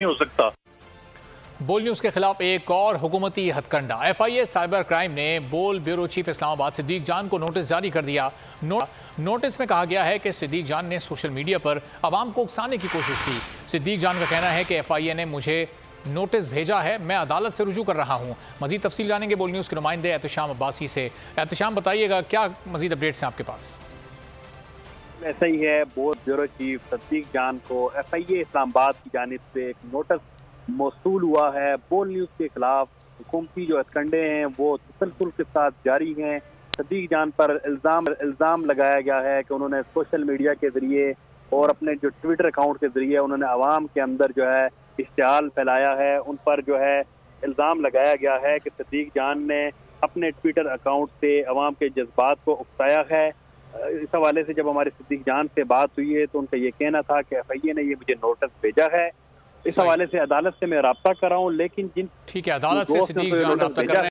नहीं हो सकता। बोल न्यूज के खिलाफ एक और हुकूमती हथकंडा। FIA साइबर क्राइम ने बोल ब्यूरो चीफ इस्लामाबाद सिद्दीक जान को नोटिस जारी कर दिया। नोटिस में कहा गया है कि सिद्दीक जान ने सोशल मीडिया पर आवाम को उकसाने की कोशिश की। सिद्दीक जान का कहना है कि FIA ने मुझे नोटिस भेजा है, मैं अदालत से रुजू कर रहा हूं। मजीद तफसील जानेंगे बोल न्यूज के नुमाइंदे एहतशाम अब्बासी से। एहतशाम, बताइएगा क्या मजीद अपडेट्स हैं आपके पास? ऐसा ही है, बोल ब्यूरो चीफ सिद्दीक जान को FIA इस्लामाबाद की जानिब से एक नोटिस मौसूल हुआ है। बोल न्यूज़ के खिलाफ हुकूमती जो हथकंडे हैं वो तसलसल के साथ जारी हैं। सिद्दीक जान पर इल्ज़ाम लगाया गया है कि उन्होंने सोशल मीडिया के ज़रिए और अपने जो ट्विटर अकाउंट के ज़रिए उन्होंने आवाम के अंदर जो है इश्तिहाल फैलाया है। उन पर जो है इल्ज़ाम लगाया गया है कि सिद्दीक जान ने अपने ट्विटर अकाउंट से आवाम के जज्बात को उकसाया है। इस हवाले से जब हमारे सिद्दीक जान से बात हुई है तो उनका ये कहना था कि FIA ने ये मुझे नोटिस भेजा है। इस हवाले से अदालत से मैं राब्ता कर रहा हूँ, लेकिन जिन ठीक है, अदालत से दोस्त ने सिद्दीक तो जान नोटिस राब्ता कर भेजा रहे हैं।